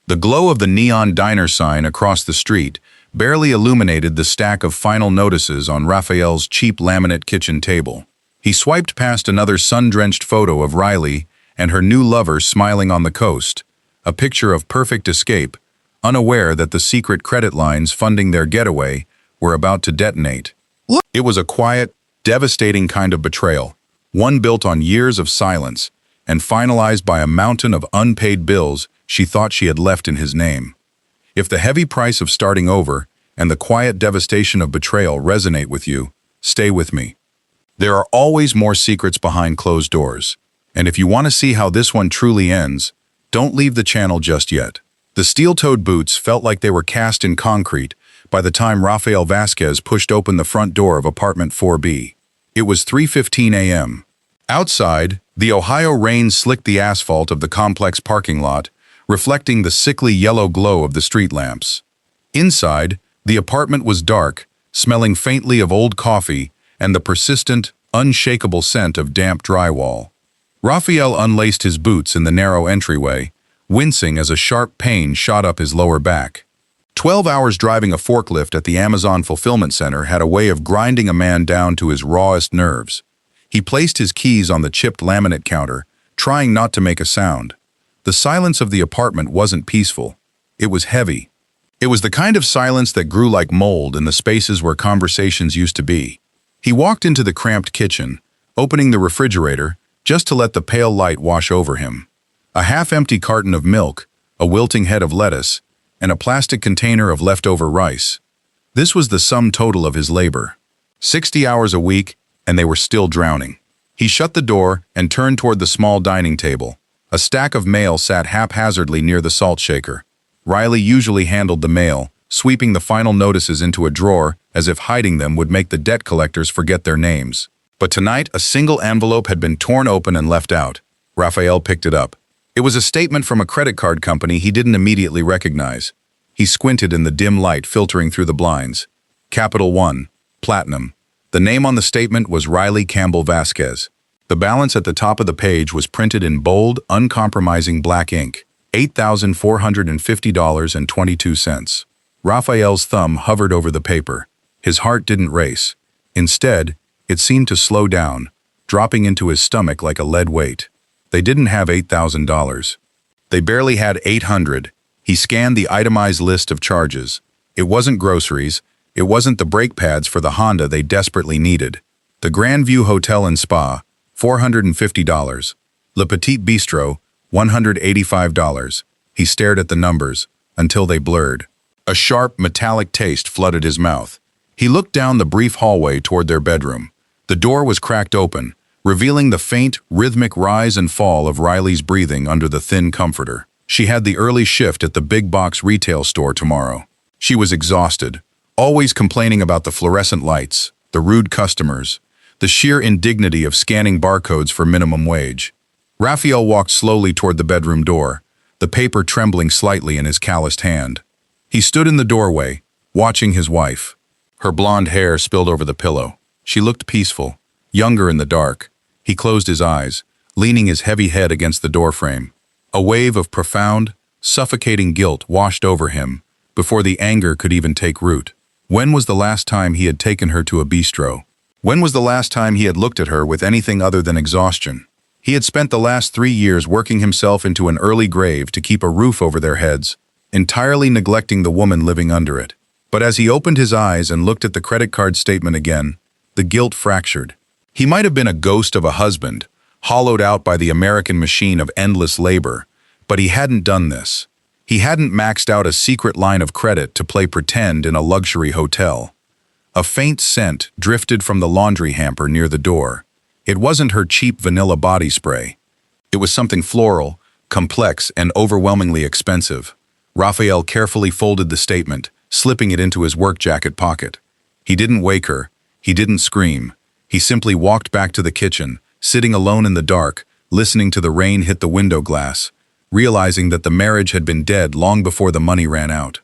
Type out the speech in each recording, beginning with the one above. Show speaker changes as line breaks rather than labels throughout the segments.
The glow of the neon diner sign across the street barely illuminated the stack of final notices on Raphael's cheap laminate kitchen table. He swiped past another sun-drenched photo of Riley and her new lover smiling on the coast, a picture of perfect escape, unaware that the secret credit lines funding their getaway were about to detonate. It was a quiet, devastating kind of betrayal, one built on years of silence and finalized by a mountain of unpaid bills she thought she had left in his name. If the heavy price of starting over and the quiet devastation of betrayal resonate with you, stay with me. There are always more secrets behind closed doors, and if you want to see how this one truly ends, don't leave the channel just yet. The steel-toed boots felt like they were cast in concrete by the time Rafael Vasquez pushed open the front door of apartment 4B. It was 3:15 a.m. Outside, the Ohio rain slicked the asphalt of the complex parking lot, reflecting the sickly yellow glow of the street lamps. Inside, the apartment was dark, smelling faintly of old coffee and the persistent, unshakable scent of damp drywall. Raphael unlaced his boots in the narrow entryway, wincing as a sharp pain shot up his lower back. 12 hours driving a forklift at the Amazon fulfillment center had a way of grinding a man down to his rawest nerves. He placed his keys on the chipped laminate counter, trying not to make a sound. The silence of the apartment wasn't peaceful. It was heavy. It was the kind of silence that grew like mold in the spaces where conversations used to be. He walked into the cramped kitchen, opening the refrigerator just to let the pale light wash over him. A half-empty carton of milk, a wilting head of lettuce, and a plastic container of leftover rice. This was the sum total of his labor. 60 hours a week, and they were still drowning. He shut the door and turned toward the small dining table. A stack of mail sat haphazardly near the salt shaker. Riley usually handled the mail, sweeping the final notices into a drawer as if hiding them would make the debt collectors forget their names. But tonight, a single envelope had been torn open and left out. Raphael picked it up. It was a statement from a credit card company he didn't immediately recognize. He squinted in the dim light filtering through the blinds. Capital One, Platinum. The name on the statement was Riley Campbell Vasquez. The balance at the top of the page was printed in bold, uncompromising black ink. $8,450.22. Raphael's thumb hovered over the paper. His heart didn't race. Instead, it seemed to slow down, dropping into his stomach like a lead weight. They didn't have $8,000. They barely had $800. He scanned the itemized list of charges. It wasn't groceries. It wasn't the brake pads for the Honda they desperately needed. The Grandview Hotel and Spa, $450. Le Petit Bistro, $185. He stared at the numbers until they blurred. A sharp, metallic taste flooded his mouth. He looked down the brief hallway toward their bedroom. The door was cracked open, revealing the faint, rhythmic rise and fall of Riley's breathing under the thin comforter. She had the early shift at the big box retail store tomorrow. She was exhausted, always complaining about the fluorescent lights, the rude customers, the sheer indignity of scanning barcodes for minimum wage. Raphael walked slowly toward the bedroom door, the paper trembling slightly in his calloused hand. He stood in the doorway, watching his wife. Her blonde hair spilled over the pillow. She looked peaceful, younger in the dark. He closed his eyes, leaning his heavy head against the doorframe. A wave of profound, suffocating guilt washed over him before the anger could even take root. When was the last time he had taken her to a bistro? When was the last time he had looked at her with anything other than exhaustion? He had spent the last 3 years working himself into an early grave to keep a roof over their heads, entirely neglecting the woman living under it. But as he opened his eyes and looked at the credit card statement again, the guilt fractured. He might have been a ghost of a husband, hollowed out by the American machine of endless labor, but he hadn't done this. He hadn't maxed out a secret line of credit to play pretend in a luxury hotel. A faint scent drifted from the laundry hamper near the door. It wasn't her cheap vanilla body spray. It was something floral, complex, and overwhelmingly expensive. Raphael carefully folded the statement, slipping it into his work jacket pocket. He didn't wake her. He didn't scream. He simply walked back to the kitchen, sitting alone in the dark, listening to the rain hit the window glass, realizing that the marriage had been dead long before the money ran out.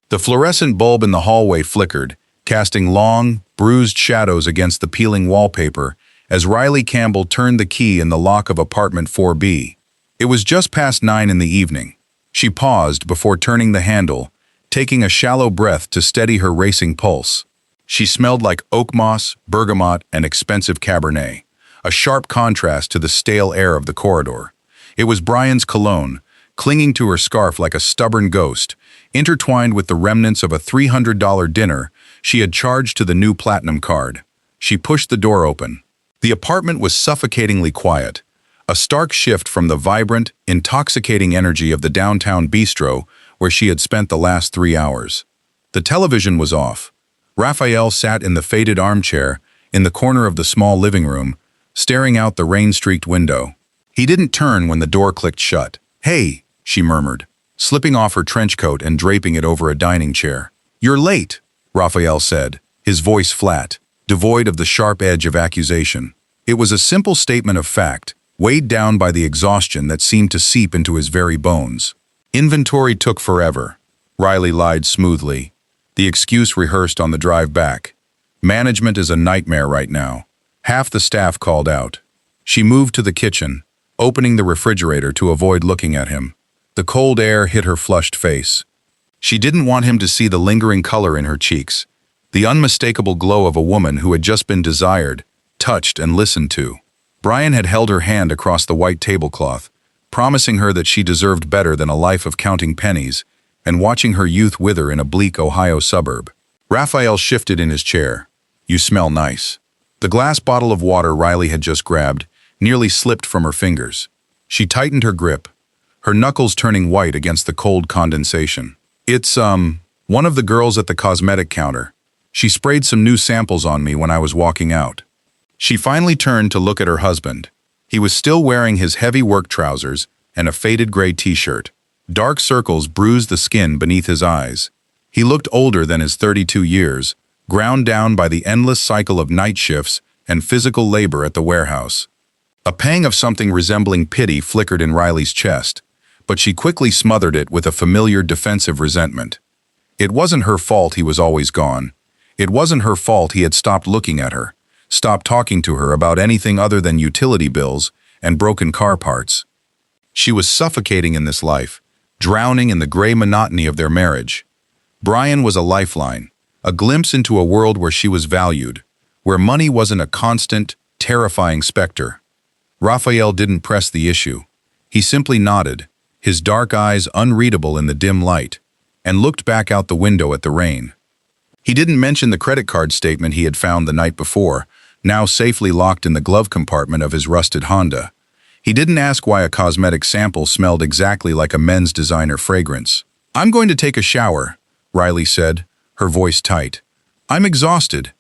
The fluorescent bulb in the hallway flickered, casting long, bruised shadows against the peeling wallpaper as Riley Campbell turned the key in the lock of apartment 4B. It was just past 9 in the evening. She paused before turning the handle, taking a shallow breath to steady her racing pulse. She smelled like oak moss, bergamot, and expensive Cabernet, a sharp contrast to the stale air of the corridor. It was Brian's cologne, clinging to her scarf like a stubborn ghost, intertwined with the remnants of a $300 dinner she had charged to the new platinum card. She pushed the door open. The apartment was suffocatingly quiet, a stark shift from the vibrant, intoxicating energy of the downtown bistro where she had spent the last 3 hours. The television was off. Raphael sat in the faded armchair in the corner of the small living room, staring out the rain-streaked window. He didn't turn when the door clicked shut. "Hey," she murmured, slipping off her trench coat and draping it over a dining chair. "You're late," Raphael said, his voice flat, devoid of the sharp edge of accusation. It was a simple statement of fact, weighed down by the exhaustion that seemed to seep into his very bones. "Inventory took forever," Riley lied smoothly, the excuse rehearsed on the drive back. "Management is a nightmare right now." Half the staff called out. She moved to the kitchen, opening the refrigerator to avoid looking at him. The cold air hit her flushed face. She didn't want him to see the lingering color in her cheeks, the unmistakable glow of a woman who had just been desired, touched, and listened to. Brian had held her hand across the white tablecloth, promising her that she deserved better than a life of counting pennies and watching her youth wither in a bleak Ohio suburb. Raphael shifted in his chair. "You smell nice." The glass bottle of water Riley had just grabbed nearly slipped from her fingers. She tightened her grip, her knuckles turning white against the cold condensation. "It's, one of the girls at the cosmetic counter. She sprayed some new samples on me when I was walking out." She finally turned to look at her husband. He was still wearing his heavy work trousers and a faded gray t-shirt. Dark circles bruised the skin beneath his eyes. He looked older than his 32 years, ground down by the endless cycle of night shifts and physical labor at the warehouse. A pang of something resembling pity flickered in Riley's chest, but she quickly smothered it with a familiar defensive resentment. It wasn't her fault he was always gone. It wasn't her fault he had stopped looking at her, stopped talking to her about anything other than utility bills and broken car parts. She was suffocating in this life, drowning in the gray monotony of their marriage. Brian was a lifeline, a glimpse into a world where she was valued, where money wasn't a constant, terrifying specter. Raphael didn't press the issue. He simply nodded, his dark eyes unreadable in the dim light, and looked back out the window at the rain. He didn't mention the credit card statement he had found the night before, now safely locked in the glove compartment of his rusted Honda. He didn't ask why a cosmetic sample smelled exactly like a men's designer fragrance. "I'm going to take a shower," Riley said, her voice tight. "I'm exhausted."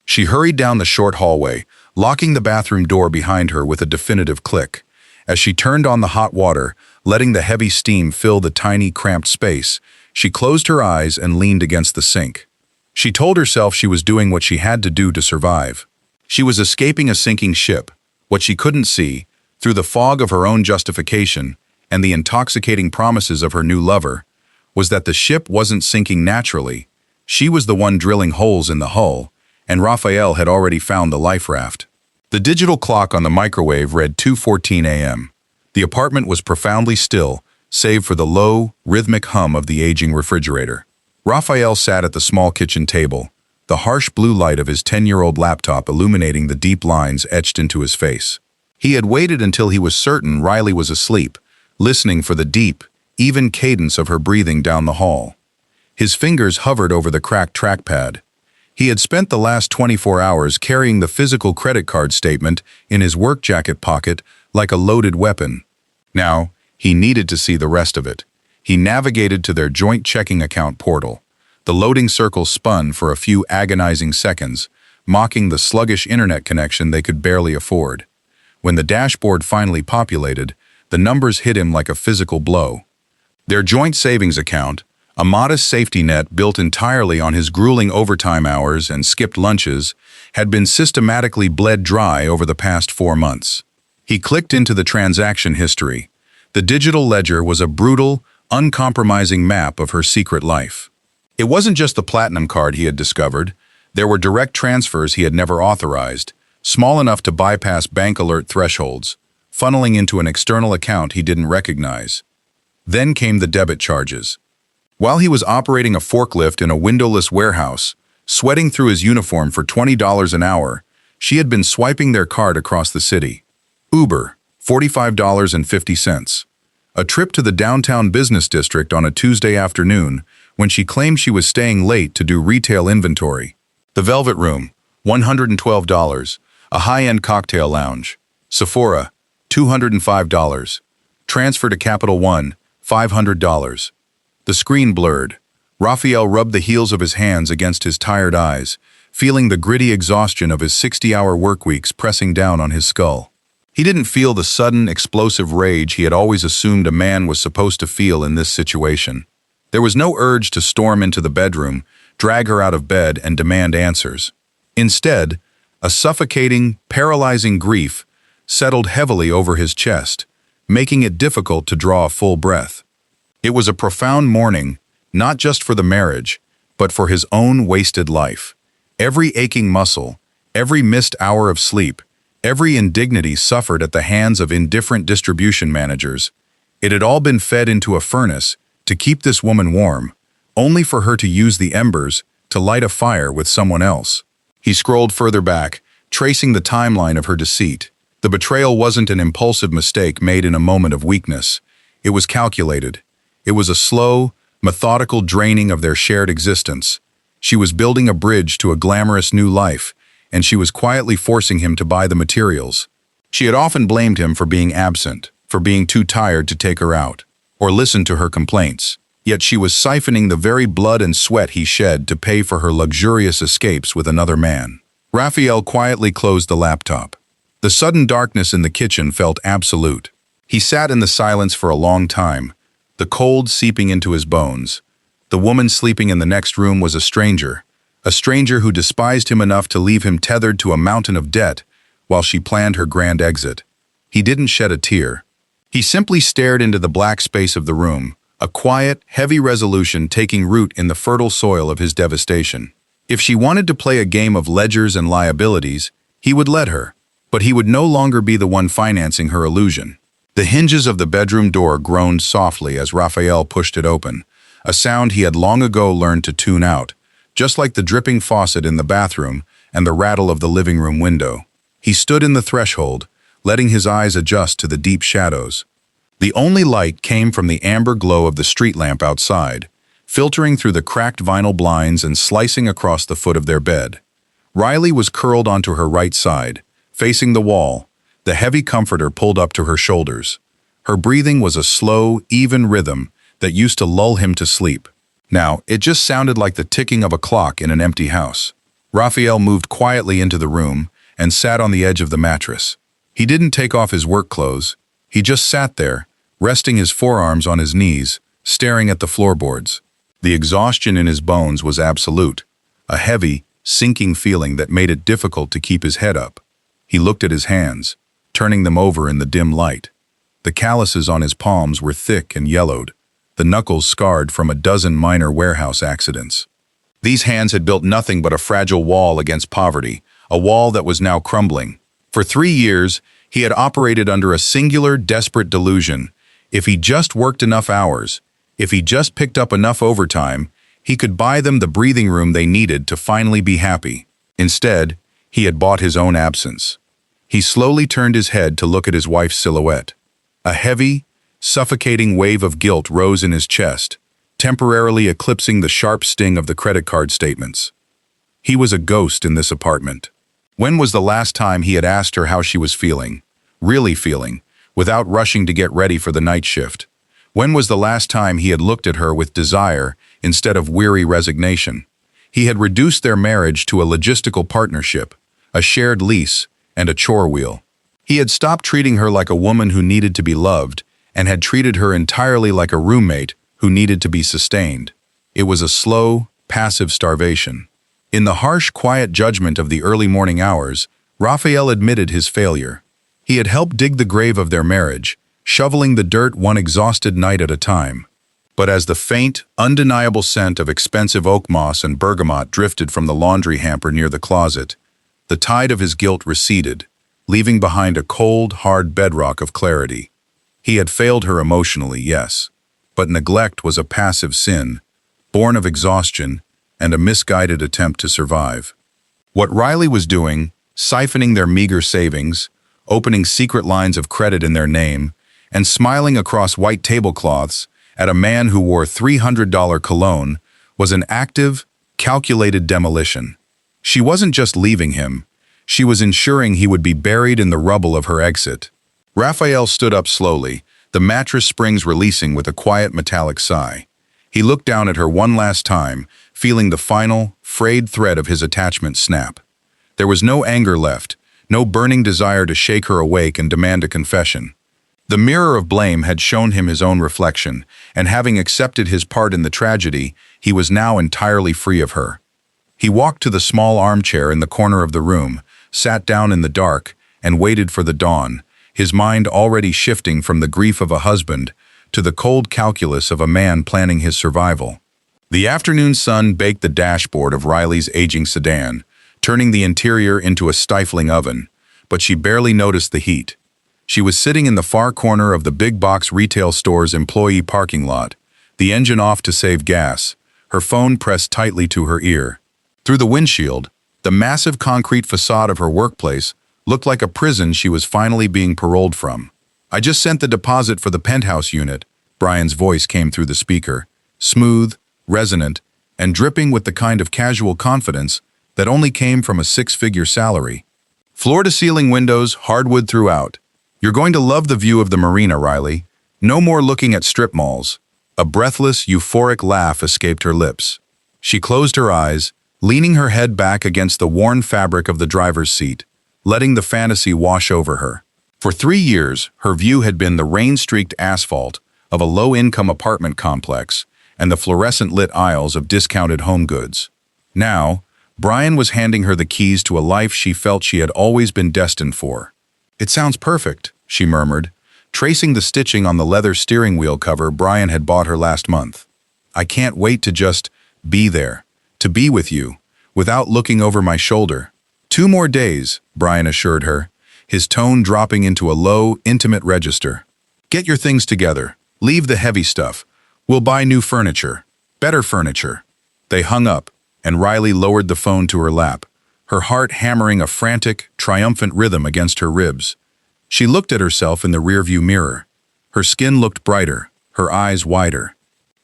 She hurried down the short hallway, locking the bathroom door behind her with a definitive click. As she turned on the hot water, letting the heavy steam fill the tiny, cramped space, she closed her eyes and leaned against the sink. She told herself she was doing what she had to do to survive. She was escaping a sinking ship. What she couldn't see, through the fog of her own justification and the intoxicating promises of her new lover, was that the ship wasn't sinking naturally. She was the one drilling holes in the hull, and Raphael had already found the life raft. The digital clock on the microwave read 2:14 a.m. The apartment was profoundly still, save for the low, rhythmic hum of the aging refrigerator. Raphael sat at the small kitchen table, the harsh blue light of his 10-year-old laptop illuminating the deep lines etched into his face. He had waited until he was certain Riley was asleep, listening for the deep, even cadence of her breathing down the hall. His fingers hovered over the cracked trackpad. He had spent the last 24 hours carrying the physical credit card statement in his work jacket pocket like a loaded weapon. Now, he needed to see the rest of it. He navigated to their joint checking account portal. The loading circle spun for a few agonizing seconds, mocking the sluggish internet connection they could barely afford. When the dashboard finally populated, the numbers hit him like a physical blow. Their joint savings account, a modest safety net built entirely on his grueling overtime hours and skipped lunches, had been systematically bled dry over the past 4 months. He clicked into the transaction history. The digital ledger was a brutal, uncompromising map of her secret life. It wasn't just the platinum card he had discovered. There were direct transfers he had never authorized, small enough to bypass bank alert thresholds, funneling into an external account he didn't recognize. Then came the debit charges. While he was operating a forklift in a windowless warehouse, sweating through his uniform for $20 an hour, she had been swiping their card across the city. Uber, $45.50. A trip to the downtown business district on a Tuesday afternoon when she claimed she was staying late to do retail inventory. The Velvet Room, $112. A high-end cocktail lounge. Sephora, $205. Transfer to Capital One, $500. The screen blurred. Raphael rubbed the heels of his hands against his tired eyes, feeling the gritty exhaustion of his 60-hour workweeks pressing down on his skull. He didn't feel the sudden, explosive rage he had always assumed a man was supposed to feel in this situation. There was no urge to storm into the bedroom, drag her out of bed, and demand answers. Instead, a suffocating, paralyzing grief settled heavily over his chest, making it difficult to draw a full breath. It was a profound mourning, not just for the marriage, but for his own wasted life. Every aching muscle, every missed hour of sleep, every indignity suffered at the hands of indifferent distribution managers. It had all been fed into a furnace to keep this woman warm, only for her to use the embers to light a fire with someone else. He scrolled further back, tracing the timeline of her deceit. The betrayal wasn't an impulsive mistake made in a moment of weakness. It was calculated. It was a slow, methodical draining of their shared existence. She was building a bridge to a glamorous new life, and she was quietly forcing him to buy the materials. She had often blamed him for being absent, for being too tired to take her out, or listen to her complaints. Yet she was siphoning the very blood and sweat he shed to pay for her luxurious escapes with another man. Raphael quietly closed the laptop. The sudden darkness in the kitchen felt absolute. He sat in the silence for a long time, the cold seeping into his bones. The woman sleeping in the next room was a stranger who despised him enough to leave him tethered to a mountain of debt while she planned her grand exit. He didn't shed a tear. He simply stared into the black space of the room, a quiet, heavy resolution taking root in the fertile soil of his devastation. If she wanted to play a game of ledgers and liabilities, he would let her, but he would no longer be the one financing her illusion. The hinges of the bedroom door groaned softly as Raphael pushed it open, a sound he had long ago learned to tune out, just like the dripping faucet in the bathroom and the rattle of the living room window. He stood in the threshold, letting his eyes adjust to the deep shadows. The only light came from the amber glow of the street lamp outside, filtering through the cracked vinyl blinds and slicing across the foot of their bed. Riley was curled onto her right side, facing the wall, the heavy comforter pulled up to her shoulders. Her breathing was a slow, even rhythm that used to lull him to sleep. Now, it just sounded like the ticking of a clock in an empty house. Raphael moved quietly into the room and sat on the edge of the mattress. He didn't take off his work clothes. He just sat there, resting his forearms on his knees, staring at the floorboards. The exhaustion in his bones was absolute, a heavy, sinking feeling that made it difficult to keep his head up. He looked at his hands, turning them over in the dim light. The calluses on his palms were thick and yellowed, the knuckles scarred from a dozen minor warehouse accidents. These hands had built nothing but a fragile wall against poverty, a wall that was now crumbling. For 3 years, he had operated under a singular, desperate delusion. If he just worked enough hours, if he just picked up enough overtime, he could buy them the breathing room they needed to finally be happy. Instead, he had bought his own absence. He slowly turned his head to look at his wife's silhouette. A heavy, suffocating wave of guilt rose in his chest, temporarily eclipsing the sharp sting of the credit card statements. He was a ghost in this apartment. When was the last time he had asked her how she was feeling, really feeling, without rushing to get ready for the night shift? When was the last time he had looked at her with desire instead of weary resignation? He had reduced their marriage to a logistical partnership, a shared lease, and a chore wheel. He had stopped treating her like a woman who needed to be loved and had treated her entirely like a roommate who needed to be sustained. It was a slow, passive starvation. In the harsh, quiet judgment of the early morning hours, Raphael admitted his failure. He had helped dig the grave of their marriage, shoveling the dirt one exhausted night at a time. But as the faint, undeniable scent of expensive oak moss and bergamot drifted from the laundry hamper near the closet, the tide of his guilt receded, leaving behind a cold, hard bedrock of clarity. He had failed her emotionally, yes, but neglect was a passive sin, born of exhaustion and a misguided attempt to survive. What Riley was doing, siphoning their meager savings, opening secret lines of credit in their name, and smiling across white tablecloths at a man who wore $300 cologne, was an active, calculated demolition. She wasn't just leaving him, she was ensuring he would be buried in the rubble of her exit. Raphael stood up slowly, the mattress springs releasing with a quiet metallic sigh. He looked down at her one last time, feeling the final, frayed thread of his attachment snap. There was no anger left, no burning desire to shake her awake and demand a confession. The mirror of blame had shown him his own reflection, and having accepted his part in the tragedy, he was now entirely free of her. He walked to the small armchair in the corner of the room, sat down in the dark, and waited for the dawn, his mind already shifting from the grief of a husband to the cold calculus of a man planning his survival. The afternoon sun baked the dashboard of Riley's aging sedan, turning the interior into a stifling oven, but she barely noticed the heat. She was sitting in the far corner of the big box retail store's employee parking lot, the engine off to save gas, her phone pressed tightly to her ear. Through the windshield, the massive concrete facade of her workplace looked like a prison she was finally being paroled from. "I just sent the deposit for the penthouse unit," Brian's voice came through the speaker, smooth, resonant, and dripping with the kind of casual confidence that only came from a six-figure salary. "Floor-to-ceiling windows, hardwood throughout. You're going to love the view of the marina, Riley. No more looking at strip malls." A breathless, euphoric laugh escaped her lips. She closed her eyes, leaning her head back against the worn fabric of the driver's seat, letting the fantasy wash over her. For 3 years, her view had been the rain-streaked asphalt of a low-income apartment complex and the fluorescent-lit aisles of discounted home goods. Now, Brian was handing her the keys to a life she felt she had always been destined for. "It sounds perfect," she murmured, tracing the stitching on the leather steering wheel cover Brian had bought her last month. "I can't wait to just be there, to be with you, without looking over my shoulder." "2 more days," Brian assured her, his tone dropping into a low, intimate register. "Get your things together. Leave the heavy stuff. We'll buy new furniture. Better furniture." They hung up, and Riley lowered the phone to her lap, her heart hammering a frantic, triumphant rhythm against her ribs. She looked at herself in the rearview mirror. Her skin looked brighter, her eyes wider.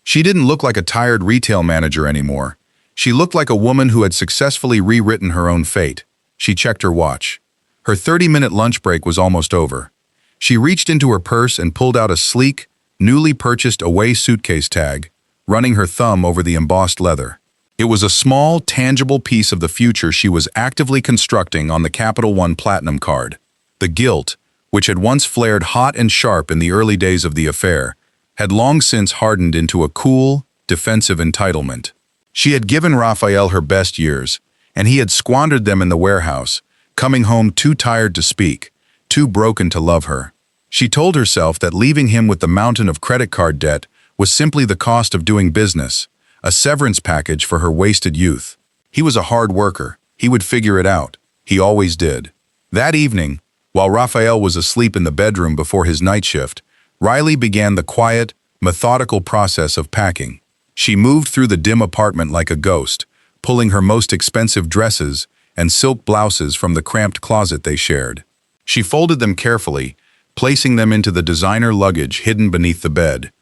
She didn't look like a tired retail manager anymore. She looked like a woman who had successfully rewritten her own fate. She checked her watch. Her 30-minute lunch break was almost over. She reached into her purse and pulled out a sleek, newly purchased Away suitcase tag, running her thumb over the embossed leather. It was a small, tangible piece of the future she was actively constructing on the Capital One Platinum card. The guilt, which had once flared hot and sharp in the early days of the affair, had long since hardened into a cool, defensive entitlement. She had given Raphael her best years, and he had squandered them in the warehouse, coming home too tired to speak, too broken to love her. She told herself that leaving him with the mountain of credit card debt was simply the cost of doing business, a severance package for her wasted youth. He was a hard worker. He would figure it out. He always did. That evening, while Raphael was asleep in the bedroom before his night shift, Riley began the quiet, methodical process of packing. She moved through the dim apartment like a ghost, pulling her most expensive dresses and silk blouses from the cramped closet they shared. She folded them carefully, placing them into the designer luggage hidden beneath the bed.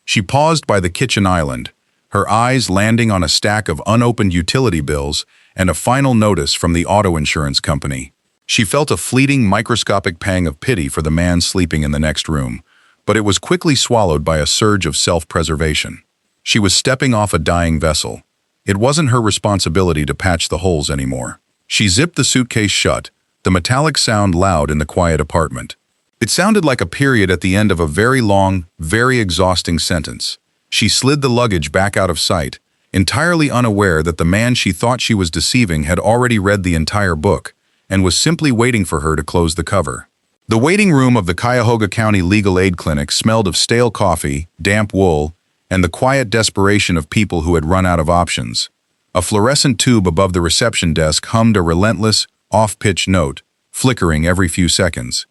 She paused by the kitchen island, her eyes landing on a stack of unopened utility bills and a final notice from the auto insurance company. She felt a fleeting, microscopic pang of pity for the man sleeping in the next room, but it was quickly swallowed by a surge of self-preservation. She was stepping off a dying vessel. It wasn't her responsibility to patch the holes anymore. She zipped the suitcase shut, the metallic sound loud in the quiet apartment. It sounded like a period at the end of a very long, very exhausting sentence. She slid the luggage back out of sight, entirely unaware that the man she thought she was deceiving had already read the entire book and was simply waiting for her to close the cover. The waiting room of the Cuyahoga County Legal Aid Clinic smelled of stale coffee, damp wool, and the quiet desperation of people who had run out of options. A fluorescent tube above the reception desk hummed a relentless, off-pitch note, flickering every few seconds.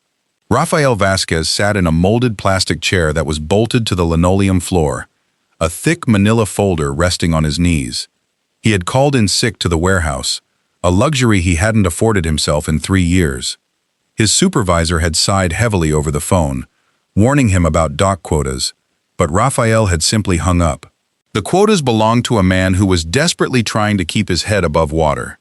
Rafael Vasquez sat in a molded plastic chair that was bolted to the linoleum floor, a thick manila folder resting on his knees. He had called in sick to the warehouse, a luxury he hadn't afforded himself in 3 years. His supervisor had sighed heavily over the phone, warning him about dock quotas, but Rafael had simply hung up. The quotas belonged to a man who was desperately trying to keep his head above water.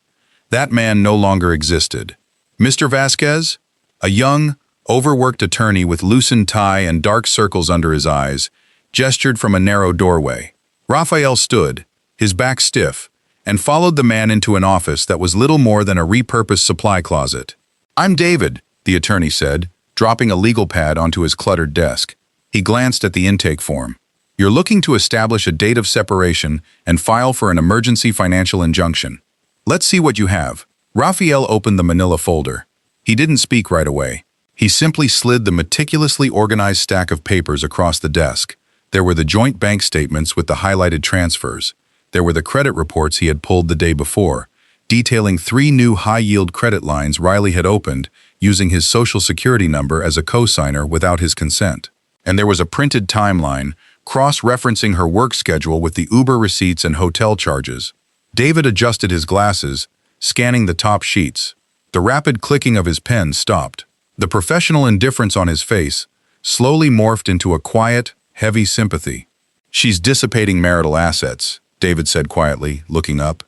That man no longer existed. Mr. Vasquez, a young, overworked attorney with loosened tie and dark circles under his eyes, gestured from a narrow doorway. Rafael stood, his back stiff, and followed the man into an office that was little more than a repurposed supply closet. "I'm David," the attorney said, dropping a legal pad onto his cluttered desk. He glanced at the intake form. "You're looking to establish a date of separation and file for an emergency financial injunction. Let's see what you have." Rafael opened the manila folder. He didn't speak right away. He simply slid the meticulously organized stack of papers across the desk. There were the joint bank statements with the highlighted transfers. There were the credit reports he had pulled the day before, detailing 3 new high-yield credit lines Riley had opened using his social security number as a co-signer without his consent. And there was a printed timeline, cross-referencing her work schedule with the Uber receipts and hotel charges. David adjusted his glasses, scanning the top sheets. The rapid clicking of his pen stopped. The professional indifference on his face slowly morphed into a quiet, heavy sympathy. "She's dissipating marital assets," David said quietly, looking up,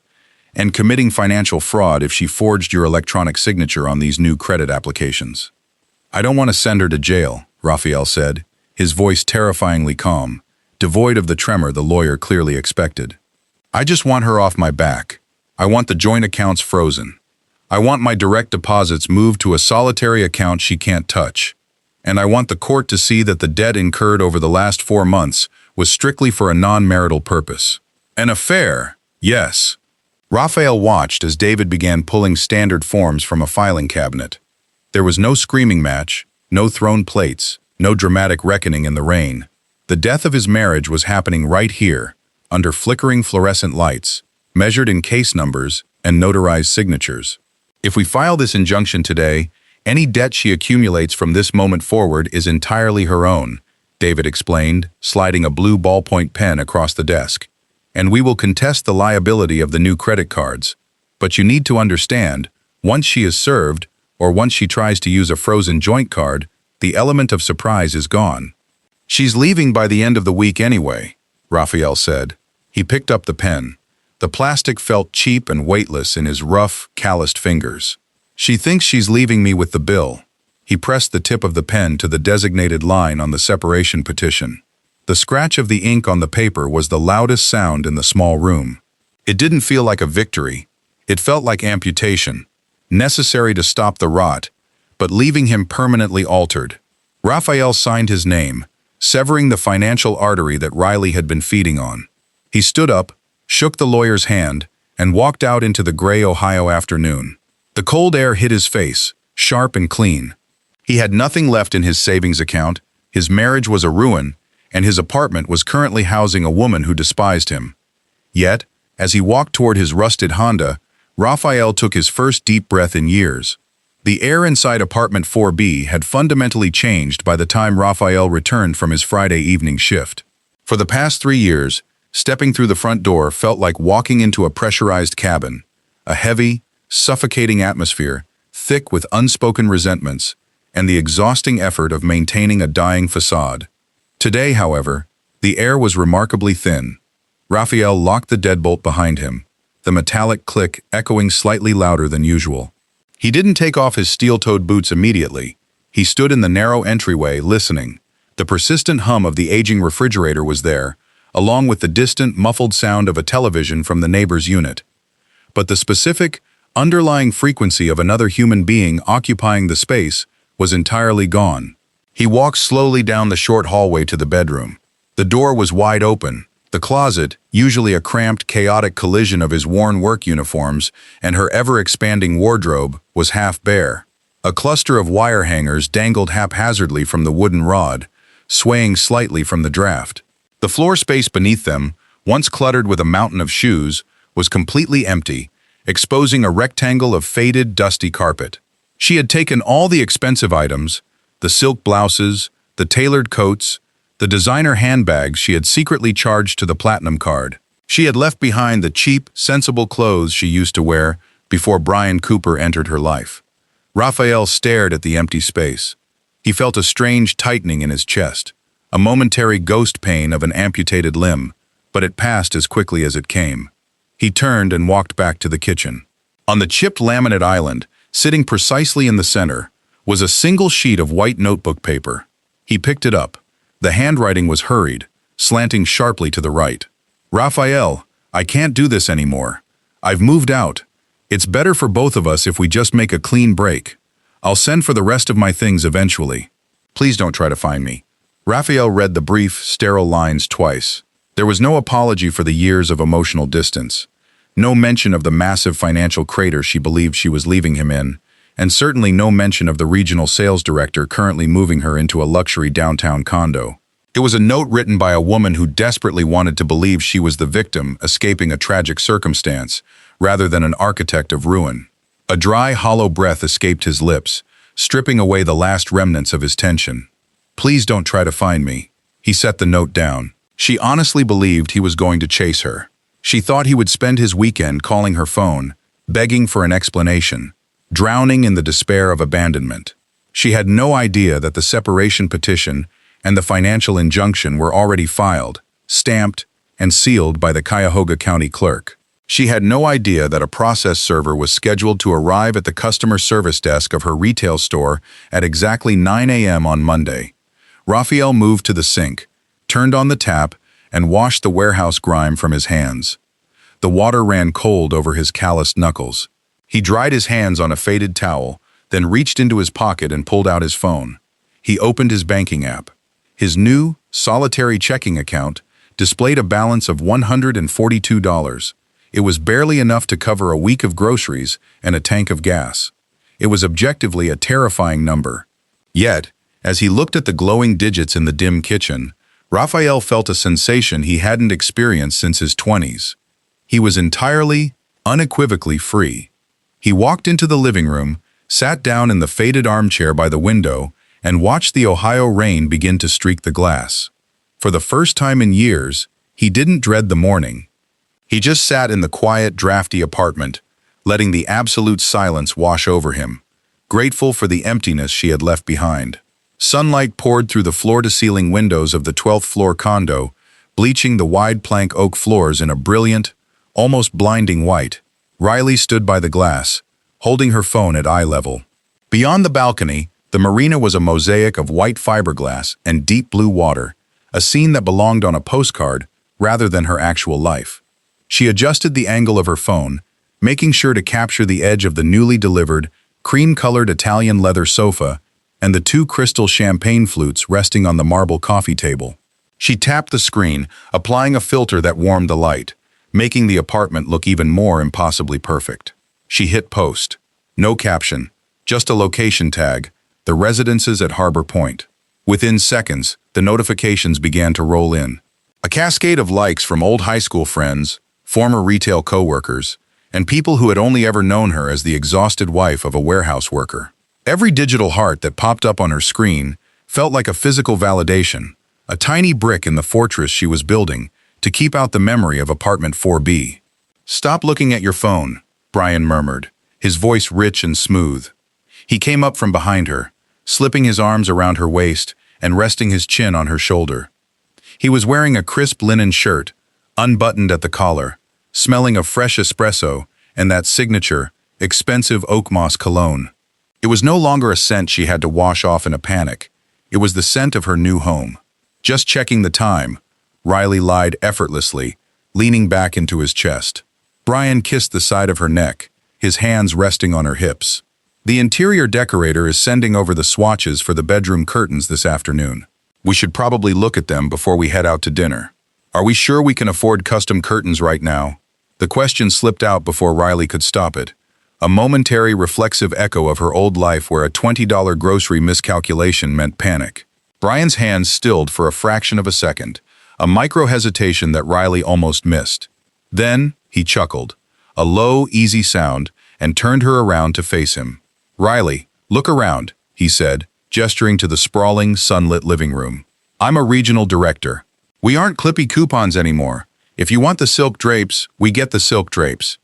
"and committing financial fraud if she forged your electronic signature on these new credit applications." "I don't want to send her to jail," Rafael said, his voice terrifyingly calm, devoid of the tremor the lawyer clearly expected. "I just want her off my back. I want the joint accounts frozen. I want my direct deposits moved to a solitary account she can't touch. And I want the court to see that the debt incurred over the last 4 months was strictly for a non-marital purpose. An affair, yes." Rafael watched as David began pulling standard forms from a filing cabinet. There was no screaming match, no thrown plates, no dramatic reckoning in the rain. The death of his marriage was happening right here, under flickering fluorescent lights, measured in case numbers and notarized signatures. "If we file this injunction today, any debt she accumulates from this moment forward is entirely her own," David explained, sliding a blue ballpoint pen across the desk. "And we will contest the liability of the new credit cards. But you need to understand, once she is served, or once she tries to use a frozen joint card, the element of surprise is gone." "She's leaving by the end of the week anyway," Rafael said. He picked up the pen. The plastic felt cheap and weightless in his rough, calloused fingers. "She thinks she's leaving me with the bill." He pressed the tip of the pen to the designated line on the separation petition. The scratch of the ink on the paper was the loudest sound in the small room. It didn't feel like a victory. It felt like amputation, necessary to stop the rot, but leaving him permanently altered. Rafael signed his name, severing the financial artery that Riley had been feeding on. He stood up, shook the lawyer's hand, and walked out into the gray Ohio afternoon. The cold air hit his face, sharp and clean. He had nothing left in his savings account, his marriage was a ruin, and his apartment was currently housing a woman who despised him. Yet, as he walked toward his rusted Honda, Rafael took his first deep breath in years. The air inside apartment 4B had fundamentally changed by the time Rafael returned from his Friday evening shift. For the past 3 years, stepping through the front door felt like walking into a pressurized cabin, a heavy, suffocating atmosphere, thick with unspoken resentments, and the exhausting effort of maintaining a dying facade. Today, however, the air was remarkably thin. Rafael locked the deadbolt behind him, the metallic click echoing slightly louder than usual. He didn't take off his steel-toed boots immediately. He stood in the narrow entryway, listening. The persistent hum of the aging refrigerator was there, along with the distant, muffled sound of a television from the neighbor's unit. But the specific, underlying frequency of another human being occupying the space was entirely gone. He walked slowly down the short hallway to the bedroom. The door was wide open. The closet, usually a cramped, chaotic collision of his worn work uniforms and her ever-expanding wardrobe, was half bare. A cluster of wire hangers dangled haphazardly from the wooden rod, swaying slightly from the draft. The floor space beneath them, once cluttered with a mountain of shoes, was completely empty, exposing a rectangle of faded, dusty carpet. She had taken all the expensive items, the silk blouses, the tailored coats, the designer handbags she had secretly charged to the platinum card. She had left behind the cheap, sensible clothes she used to wear before Brian Cooper entered her life. Raphael stared at the empty space. He felt a strange tightening in his chest, a momentary ghost pain of an amputated limb, but it passed as quickly as it came. He turned and walked back to the kitchen. On the chipped laminate island, sitting precisely in the center, was a single sheet of white notebook paper. He picked it up. The handwriting was hurried, slanting sharply to the right. "Raphael, I can't do this anymore. I've moved out. It's better for both of us if we just make a clean break. I'll send for the rest of my things eventually. Please don't try to find me." Raphael read the brief, sterile lines twice. There was no apology for the years of emotional distance, no mention of the massive financial crater she believed she was leaving him in, and certainly no mention of the regional sales director currently moving her into a luxury downtown condo. It was a note written by a woman who desperately wanted to believe she was the victim escaping a tragic circumstance, rather than an architect of ruin. A dry, hollow breath escaped his lips, stripping away the last remnants of his tension. "Please don't try to find me." He set the note down. She honestly believed he was going to chase her. She thought he would spend his weekend calling her phone, begging for an explanation, drowning in the despair of abandonment. She had no idea that the separation petition and the financial injunction were already filed, stamped, and sealed by the Cuyahoga County clerk. She had no idea that a process server was scheduled to arrive at the customer service desk of her retail store at exactly 9 a.m. on Monday. Raphael moved to the sink, turned on the tap, and washed the warehouse grime from his hands. The water ran cold over his calloused knuckles. He dried his hands on a faded towel, then reached into his pocket and pulled out his phone. He opened his banking app. His new, solitary checking account displayed a balance of $142. It was barely enough to cover a week of groceries and a tank of gas. It was objectively a terrifying number. Yet, as he looked at the glowing digits in the dim kitchen, Raphael felt a sensation he hadn't experienced since his 20s. He was entirely, unequivocally free. He walked into the living room, sat down in the faded armchair by the window, and watched the Ohio rain begin to streak the glass. For the first time in years, he didn't dread the morning. He just sat in the quiet, drafty apartment, letting the absolute silence wash over him, grateful for the emptiness she had left behind. Sunlight poured through the floor-to-ceiling windows of the 12th floor condo, bleaching the wide plank oak floors in a brilliant, almost blinding white. Riley stood by the glass, holding her phone at eye level. Beyond the balcony, the marina was a mosaic of white fiberglass and deep blue water, a scene that belonged on a postcard rather than her actual life. She adjusted the angle of her phone, making sure to capture the edge of the newly delivered, cream-colored Italian leather sofa and the two crystal champagne flutes resting on the marble coffee table. She tapped the screen, applying a filter that warmed the light, making the apartment look even more impossibly perfect. She hit post. No caption, just a location tag, the residences at Harbor Point. Within seconds, the notifications began to roll in. A cascade of likes from old high school friends, former retail co-workers, and people who had only ever known her as the exhausted wife of a warehouse worker. Every digital heart that popped up on her screen felt like a physical validation, a tiny brick in the fortress she was building to keep out the memory of apartment 4B. "Stop looking at your phone," Brian murmured, his voice rich and smooth. He came up from behind her, slipping his arms around her waist and resting his chin on her shoulder. He was wearing a crisp linen shirt, unbuttoned at the collar, smelling of fresh espresso and that signature, expensive oak moss cologne. It was no longer a scent she had to wash off in a panic. It was the scent of her new home. "Just checking the time," Riley lied effortlessly, leaning back into his chest. Brian kissed the side of her neck, his hands resting on her hips. "The interior decorator is sending over the swatches for the bedroom curtains this afternoon. We should probably look at them before we head out to dinner. Are we sure we can afford custom curtains right now?" The question slipped out before Riley could stop it. A momentary reflexive echo of her old life where a $20 grocery miscalculation meant panic. Brian's hands stilled for a fraction of a second, a micro-hesitation that Riley almost missed. Then, he chuckled, a low, easy sound, and turned her around to face him. "Riley, look around," he said, gesturing to the sprawling, sunlit living room. I'm a regional director. We aren't Clippy coupons anymore. If you want the silk drapes, we get the silk drapes.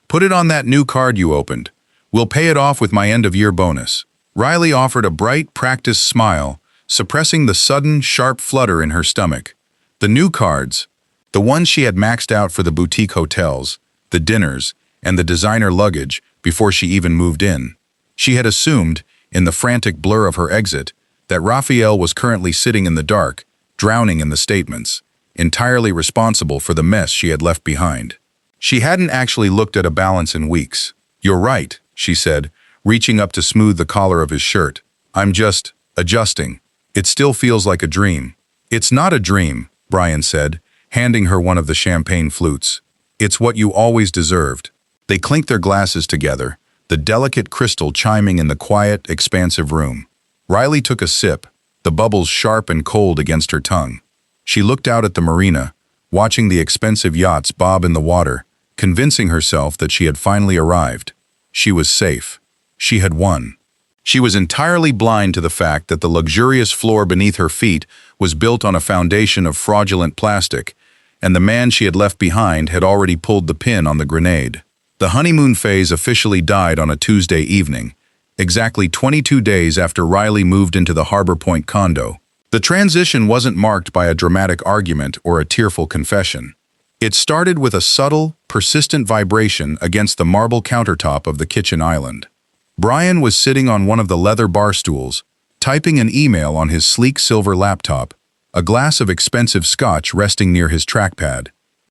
Put it on that new card you opened. We'll pay it off with my end-of-year bonus." Riley offered a bright, practiced smile, suppressing the sudden, sharp flutter in her stomach. The new cards, the ones she had maxed out for the boutique hotels, the dinners, and the designer luggage before she even moved in. She had assumed, in the frantic blur of her exit, that Raphael was currently sitting in the dark, drowning in the statements, entirely responsible for the mess she had left behind. She hadn't actually looked at a balance in weeks. "You're right," she said, reaching up to smooth the collar of his shirt. "I'm just adjusting. It still feels like a dream." "It's not a dream," Brian said, handing her one of the champagne flutes. "It's what you always deserved." They clinked their glasses together, the delicate crystal chiming in the quiet, expansive room. Riley took a sip, the bubbles sharp and cold against her tongue. She looked out at the marina, watching the expensive yachts bob in the water, convincing herself that she had finally arrived. She was safe. She had won. She was entirely blind to the fact that the luxurious floor beneath her feet was built on a foundation of fraudulent plastic, and the man she had left behind had already pulled the pin on the grenade. The honeymoon phase officially died on a Tuesday evening, exactly 22 days after Riley moved into the Harbor Point condo. The transition wasn't marked by a dramatic argument or a tearful confession. It started with a subtle, persistent vibration against the marble countertop of the kitchen island. Brian was sitting on one of the leather bar stools, typing an email on his sleek silver laptop, a glass of expensive scotch resting near his trackpad.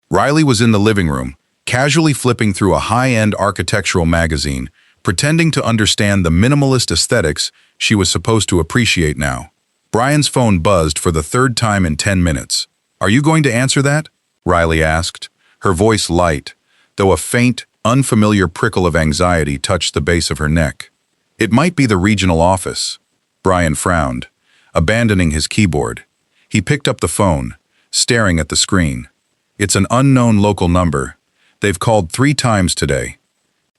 Riley was in the living room, casually flipping through a high-end architectural magazine, pretending to understand the minimalist aesthetics she was supposed to appreciate now. Brian's phone buzzed for the third time in 10 minutes. "Are you going to answer that?" Riley asked, her voice light, though a faint, unfamiliar prickle of anxiety touched the base of her neck. "It might be the regional office." Brian frowned, abandoning his keyboard. He picked up the phone, staring at the screen. "It's an unknown local number. They've called 3 times today.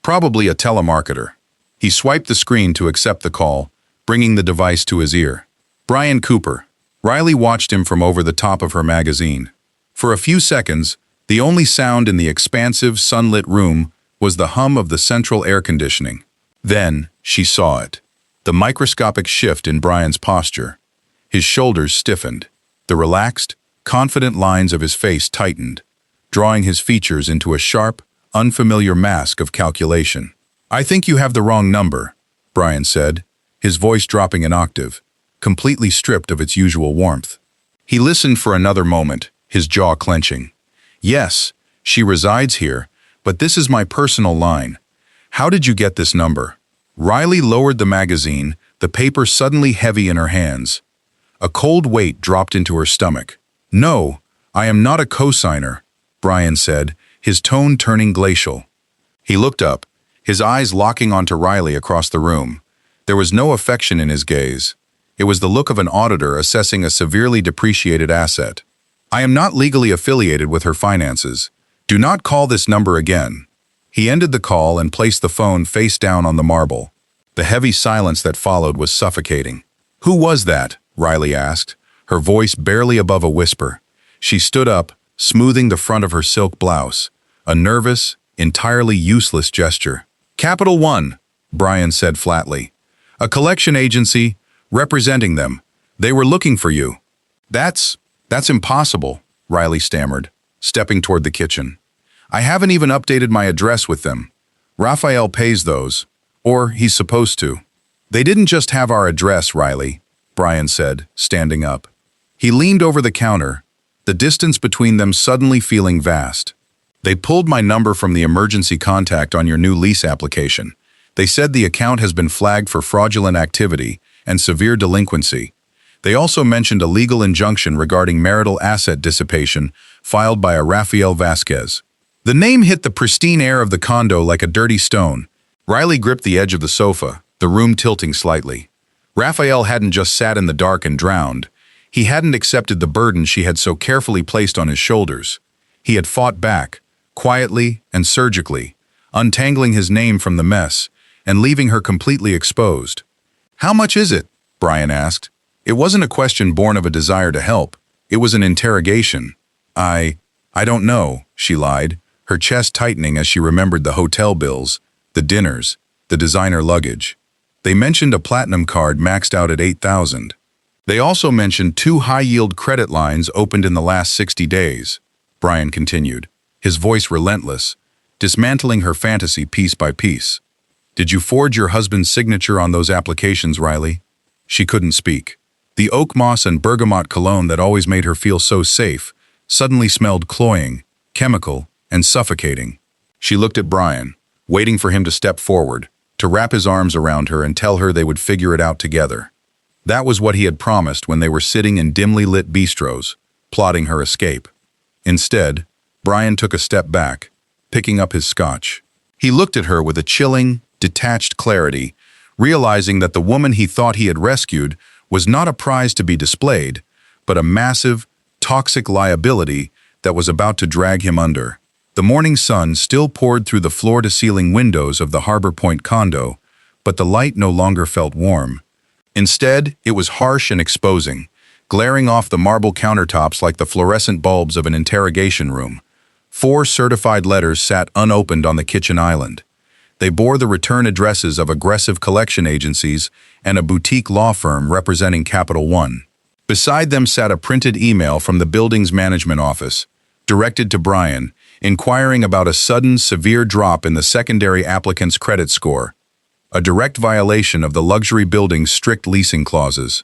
Probably a telemarketer." He swiped the screen to accept the call, bringing the device to his ear. "Brian Cooper." Riley watched him from over the top of her magazine. For a few seconds, the only sound in the expansive, sunlit room was the hum of the central air conditioning. Then, she saw it. The microscopic shift in Brian's posture. His shoulders stiffened. The relaxed, confident lines of his face tightened, drawing his features into a sharp, unfamiliar mask of calculation. "I think you have the wrong number," Brian said, his voice dropping an octave, completely stripped of its usual warmth. He listened for another moment, his jaw clenching. "Yes, she resides here, but this is my personal line. How did you get this number?" Riley lowered the magazine, the paper suddenly heavy in her hands. A cold weight dropped into her stomach. "No, I am not a cosigner," Brian said, his tone turning glacial. He looked up, his eyes locking onto Riley across the room. There was no affection in his gaze. It was the look of an auditor assessing a severely depreciated asset. "I am not legally affiliated with her finances. Do not call this number again." He ended the call and placed the phone face down on the marble. The heavy silence that followed was suffocating. "Who was that?" Riley asked, her voice barely above a whisper. She stood up, smoothing the front of her silk blouse, a nervous, entirely useless gesture. "Capital One," Brian said flatly. "A collection agency, representing them. They were looking for you." That's impossible," Riley stammered, stepping toward the kitchen. "I haven't even updated my address with them. Raphael pays those, or he's supposed to." "They didn't just have our address, Riley," Brian said, standing up. He leaned over the counter, the distance between them suddenly feeling vast. "They pulled my number from the emergency contact on your new lease application. They said the account has been flagged for fraudulent activity and severe delinquency. They also mentioned a legal injunction regarding marital asset dissipation filed by a Rafael Vasquez." The name hit the pristine air of the condo like a dirty stone. Riley gripped the edge of the sofa, the room tilting slightly. Raphael hadn't just sat in the dark and drowned. He hadn't accepted the burden she had so carefully placed on his shoulders. He had fought back, quietly and surgically, untangling his name from the mess and leaving her completely exposed. "How much is it?" Brian asked. It wasn't a question born of a desire to help. It was an interrogation. I don't know, she lied, her chest tightening as she remembered the hotel bills, the dinners, the designer luggage. They mentioned a platinum card maxed out at 8,000. They also mentioned 2 high-yield credit lines opened in the last 60 days, Brian continued, his voice relentless, dismantling her fantasy piece by piece. Did you forge your husband's signature on those applications, Riley? She couldn't speak. The oak moss and bergamot cologne that always made her feel so safe suddenly smelled cloying, chemical, and suffocating. She looked at Brian, waiting for him to step forward, to wrap his arms around her and tell her they would figure it out together. That was what he had promised when they were sitting in dimly lit bistros, plotting her escape. Instead, Brian took a step back, picking up his scotch. He looked at her with a chilling, detached clarity, realizing that the woman he thought he had rescued was not a prize to be displayed, but a massive, toxic liability that was about to drag him under. The morning sun still poured through the floor-to-ceiling windows of the Harbor Point condo, but the light no longer felt warm. Instead, it was harsh and exposing, glaring off the marble countertops like the fluorescent bulbs of an interrogation room. 4 certified letters sat unopened on the kitchen island. They bore the return addresses of aggressive collection agencies and a boutique law firm representing Capital One. Beside them sat a printed email from the building's management office, directed to Brian, inquiring about a sudden, severe drop in the secondary applicant's credit score, a direct violation of the luxury building's strict leasing clauses.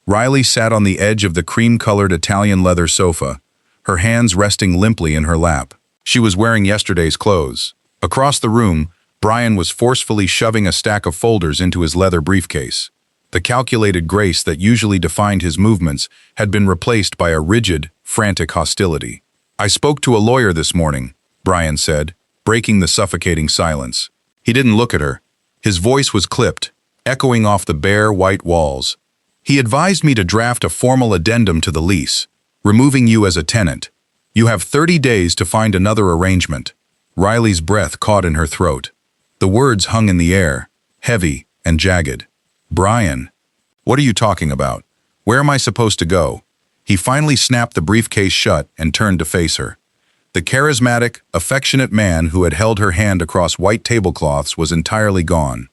Riley sat on the edge of the cream-colored Italian leather sofa, her hands resting limply in her lap. She was wearing yesterday's clothes. Across the room, Brian was forcefully shoving a stack of folders into his leather briefcase. The calculated grace that usually defined his movements had been replaced by a rigid, frantic hostility. I spoke to a lawyer this morning, Brian said, breaking the suffocating silence. He didn't look at her. His voice was clipped, echoing off the bare, white walls. He advised me to draft a formal addendum to the lease, removing you as a tenant. You have 30 days to find another arrangement. Riley's breath caught in her throat. The words hung in the air, heavy and jagged. Brian, what are you talking about? Where am I supposed to go? He finally snapped the briefcase shut and turned to face her. The charismatic, affectionate man who had held her hand across white tablecloths was entirely gone.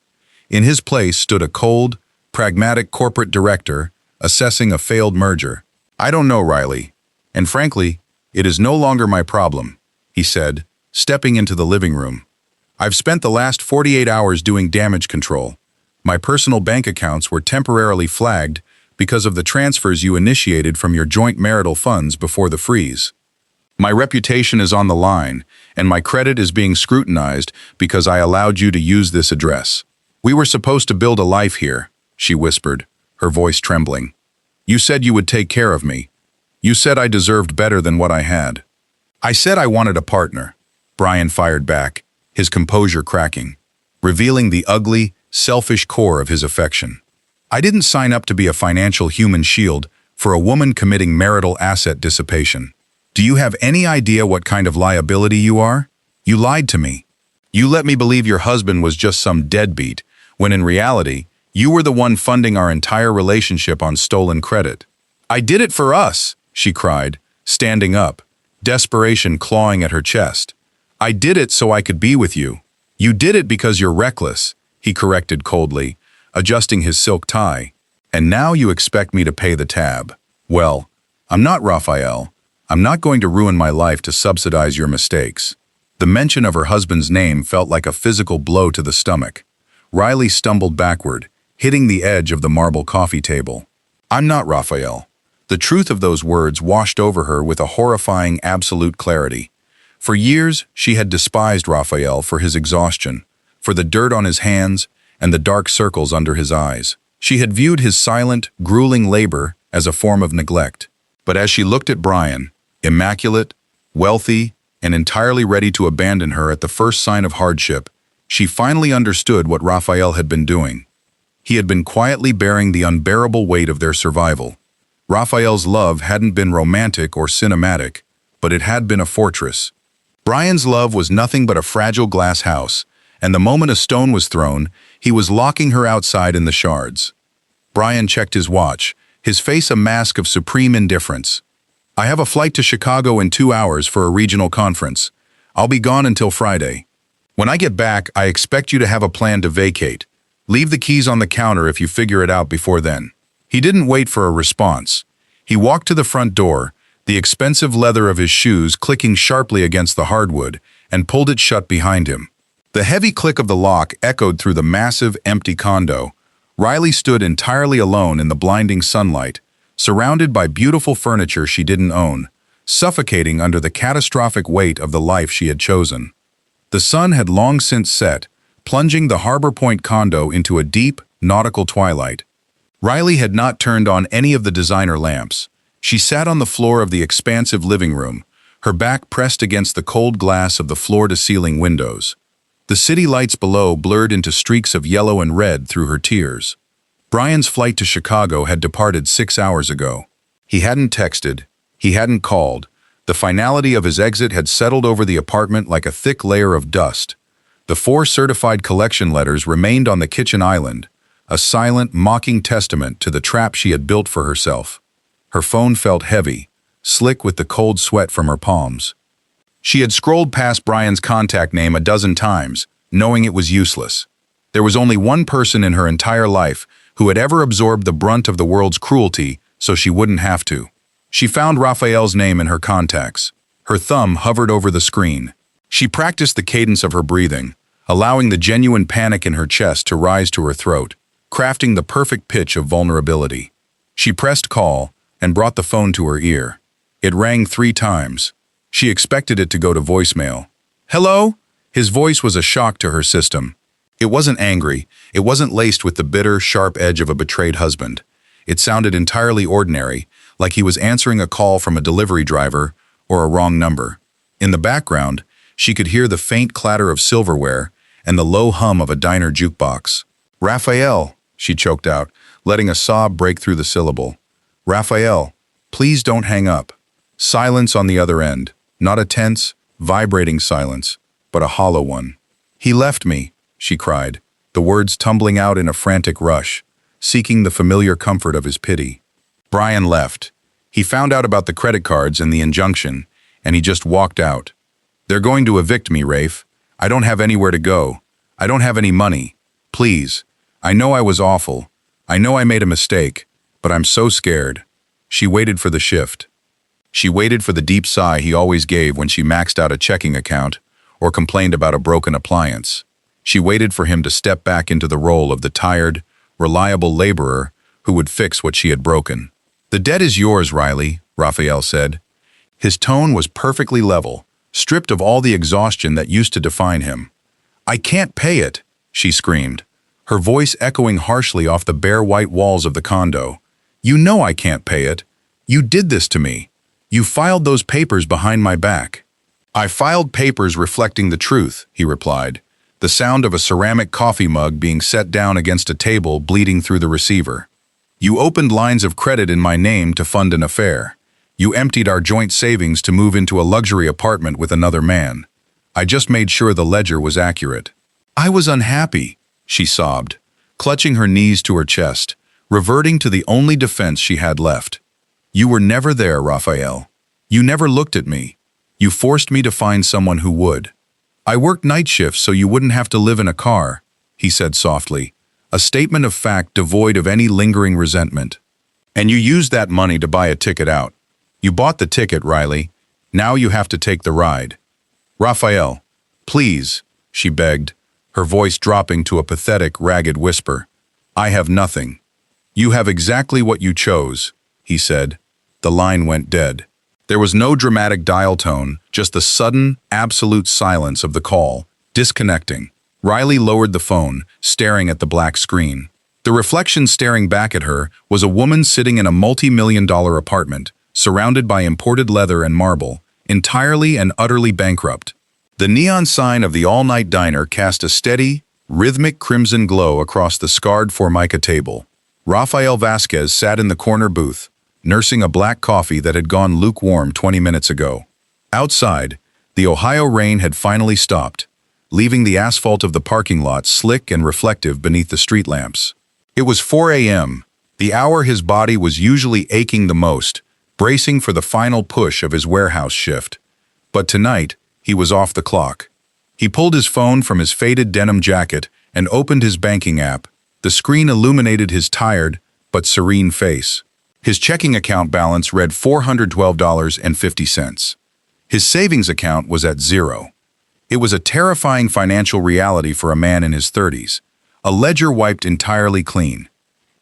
In his place stood a cold, pragmatic corporate director assessing a failed merger. I don't know, Riley. And frankly, it is no longer my problem, he said, stepping into the living room. I've spent the last 48 hours doing damage control. My personal bank accounts were temporarily flagged because of the transfers you initiated from your joint marital funds before the freeze. My reputation is on the line, and my credit is being scrutinized because I allowed you to use this address. We were supposed to build a life here, she whispered, her voice trembling. You said you would take care of me. You said I deserved better than what I had. I said I wanted a partner, Brian fired back, his composure cracking, revealing the ugly, selfish core of his affection. I didn't sign up to be a financial human shield for a woman committing marital asset dissipation. Do you have any idea what kind of liability you are? You lied to me. You let me believe your husband was just some deadbeat, when in reality, you were the one funding our entire relationship on stolen credit. I did it for us, she cried, standing up, desperation clawing at her chest. I did it so I could be with you. You did it because you're reckless, he corrected coldly, adjusting his silk tie. And now you expect me to pay the tab. Well, I'm not Raphael. I'm not going to ruin my life to subsidize your mistakes. The mention of her husband's name felt like a physical blow to the stomach. Riley stumbled backward, hitting the edge of the marble coffee table. I'm not Raphael. The truth of those words washed over her with a horrifying absolute clarity. For years, she had despised Raphael for his exhaustion, for the dirt on his hands and the dark circles under his eyes. She had viewed his silent, grueling labor as a form of neglect. But as she looked at Brian, immaculate, wealthy, and entirely ready to abandon her at the first sign of hardship, she finally understood what Raphael had been doing. He had been quietly bearing the unbearable weight of their survival. Raphael's love hadn't been romantic or cinematic, but it had been a fortress. Brian's love was nothing but a fragile glass house, and the moment a stone was thrown, he was locking her outside in the shards. Brian checked his watch, his face a mask of supreme indifference. "I have a flight to Chicago in 2 hours for a regional conference. I'll be gone until Friday. When I get back, I expect you to have a plan to vacate. Leave the keys on the counter if you figure it out before then." He didn't wait for a response. He walked to the front door, the expensive leather of his shoes clicking sharply against the hardwood, and pulled it shut behind him. The heavy click of the lock echoed through the massive, empty condo. Riley stood entirely alone in the blinding sunlight, surrounded by beautiful furniture she didn't own, suffocating under the catastrophic weight of the life she had chosen. The sun had long since set, plunging the Harbor Point condo into a deep, nautical twilight. Riley had not turned on any of the designer lamps. She sat on the floor of the expansive living room, her back pressed against the cold glass of the floor-to-ceiling windows. The city lights below blurred into streaks of yellow and red through her tears. Brian's flight to Chicago had departed 6 hours ago. He hadn't texted. He hadn't called. The finality of his exit had settled over the apartment like a thick layer of dust. The 4 certified collection letters remained on the kitchen island, a silent, mocking testament to the trap she had built for herself. Her phone felt heavy, slick with the cold sweat from her palms. She had scrolled past Brian's contact name a dozen times, knowing it was useless. There was only one person in her entire life who had ever absorbed the brunt of the world's cruelty so she wouldn't have to. She found Raphael's name in her contacts. Her thumb hovered over the screen. She practiced the cadence of her breathing, allowing the genuine panic in her chest to rise to her throat, crafting the perfect pitch of vulnerability. She pressed call and brought the phone to her ear. It rang 3 times. She expected it to go to voicemail. "Hello?" His voice was a shock to her system. It wasn't angry. It wasn't laced with the bitter, sharp edge of a betrayed husband. It sounded entirely ordinary, like he was answering a call from a delivery driver or a wrong number. In the background, she could hear the faint clatter of silverware and the low hum of a diner jukebox. "Raphael," she choked out, letting a sob break through the syllable. "Raphael, please don't hang up." Silence on the other end, not a tense, vibrating silence, but a hollow one. "He left me," she cried, the words tumbling out in a frantic rush, seeking the familiar comfort of his pity. Brian left. He found out about the credit cards and the injunction, and he just walked out. "They're going to evict me, Rafe. I don't have anywhere to go. I don't have any money. Please. I know I was awful. I know I made a mistake, but I'm so scared." She waited for the shift. She waited for the deep sigh he always gave when she maxed out a checking account or complained about a broken appliance. She waited for him to step back into the role of the tired, reliable laborer who would fix what she had broken. "The debt is yours, Riley," Raphael said. His tone was perfectly level, stripped of all the exhaustion that used to define him. "I can't pay it," she screamed, her voice echoing harshly off the bare white walls of the condo. "You know I can't pay it. You did this to me. You filed those papers behind my back." "I filed papers reflecting the truth," he replied, the sound of a ceramic coffee mug being set down against a table bleeding through the receiver. "You opened lines of credit in my name to fund an affair. You emptied our joint savings to move into a luxury apartment with another man. I just made sure the ledger was accurate." "I was unhappy," she sobbed, clutching her knees to her chest, reverting to the only defense she had left. "You were never there, Raphael. You never looked at me. You forced me to find someone who would. I worked night shifts so you wouldn't have to live in a car," he said softly, a statement of fact devoid of any lingering resentment. "And you used that money to buy a ticket out. You bought the ticket, Riley. Now you have to take the ride." "Raphael, please," she begged, her voice dropping to a pathetic, ragged whisper. "I have nothing." "You have exactly what you chose," he said. The line went dead. There was no dramatic dial tone, just the sudden, absolute silence of the call, disconnecting. Riley lowered the phone, staring at the black screen. The reflection staring back at her was a woman sitting in a multi-million-dollar apartment, surrounded by imported leather and marble, entirely and utterly bankrupt. The neon sign of the all-night diner cast a steady, rhythmic crimson glow across the scarred Formica table. Rafael Vasquez sat in the corner booth, nursing a black coffee that had gone lukewarm 20 minutes ago. Outside, the Ohio rain had finally stopped, leaving the asphalt of the parking lot slick and reflective beneath the street lamps. It was 4 a.m., The hour his body was usually aching the most, bracing for the final push of his warehouse shift. But tonight, he was off the clock. He pulled his phone from his faded denim jacket and opened his banking app. The screen illuminated his tired but serene face. His checking account balance read $412.50. His savings account was at zero. It was a terrifying financial reality for a man in his 30s, a ledger wiped entirely clean.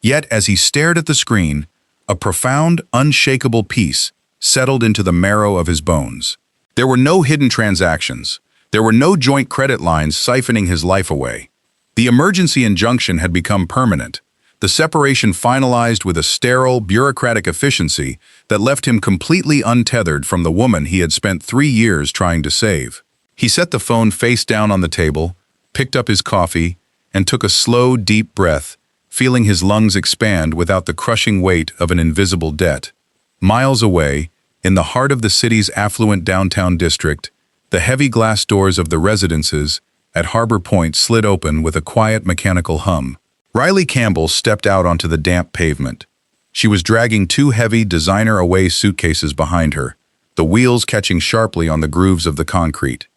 Yet as he stared at the screen, a profound, unshakable peace settled into the marrow of his bones. There were no hidden transactions. There were no joint credit lines siphoning his life away. The emergency injunction had become permanent, the separation finalized with a sterile, bureaucratic efficiency that left him completely untethered from the woman he had spent 3 years trying to save. He set the phone face down on the table, picked up his coffee, and took a slow, deep breath, feeling his lungs expand without the crushing weight of an invisible debt. Miles away, in the heart of the city's affluent downtown district, the heavy glass doors of the residences at Harbor Point slid open with a quiet mechanical hum. Riley Campbell stepped out onto the damp pavement. She was dragging 2 heavy, designer-away suitcases behind her, the wheels catching sharply on the grooves of the concrete.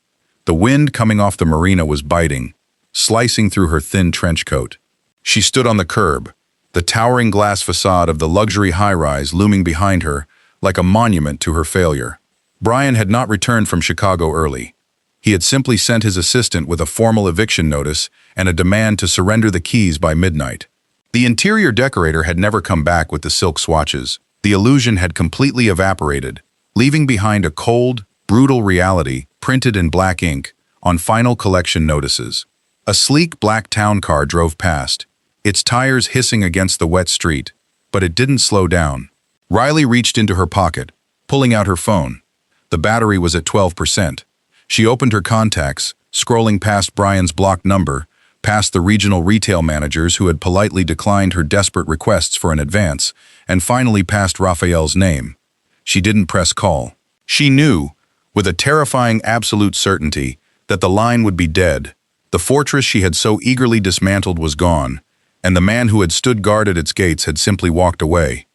The wind coming off the marina was biting, slicing through her thin trench coat. She stood on the curb, the towering glass facade of the luxury high-rise looming behind her like a monument to her failure. Brian had not returned from Chicago early. He had simply sent his assistant with a formal eviction notice and a demand to surrender the keys by midnight. The interior decorator had never come back with the silk swatches. The illusion had completely evaporated, leaving behind a cold, brutal reality printed in black ink on final collection notices. A sleek black town car drove past, its tires hissing against the wet street, but it didn't slow down. Riley reached into her pocket, pulling out her phone. The battery was at 12%. She opened her contacts, scrolling past Brian's blocked number, past the regional retail managers who had politely declined her desperate requests for an advance, and finally past Raphael's name. She didn't press call. She knew, with a terrifying absolute certainty, that the line would be dead. The fortress she had so eagerly dismantled was gone, and the man who had stood guard at its gates had simply walked away.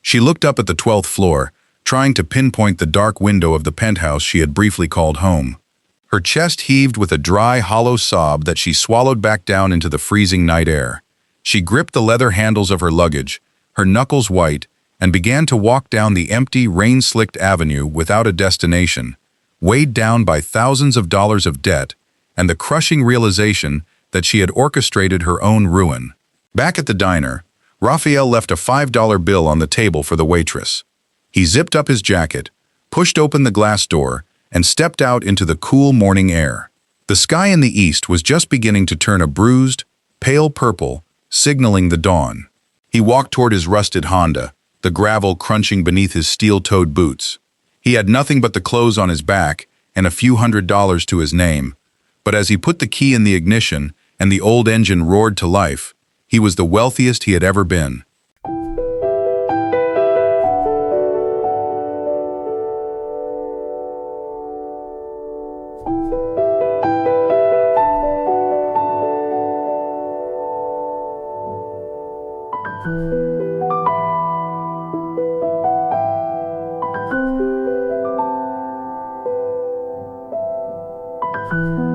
She looked up at the 12th floor, trying to pinpoint the dark window of the penthouse she had briefly called home. Her chest heaved with a dry, hollow sob that she swallowed back down into the freezing night air. She gripped the leather handles of her luggage, her knuckles white, and began to walk down the empty, rain-slicked avenue without a destination, weighed down by thousands of dollars of debt and the crushing realization that she had orchestrated her own ruin. Back at the diner, Raphael left a $5 bill on the table for the waitress. He zipped up his jacket, pushed open the glass door, and stepped out into the cool morning air. The sky in the east was just beginning to turn a bruised, pale purple, signaling the dawn. He walked toward his rusted Honda, the gravel crunching beneath his steel-toed boots. He had nothing but the clothes on his back and a few $100s to his name, but as he put the key in the ignition and the old engine roared to life, he was the wealthiest he had ever been.
Thank you.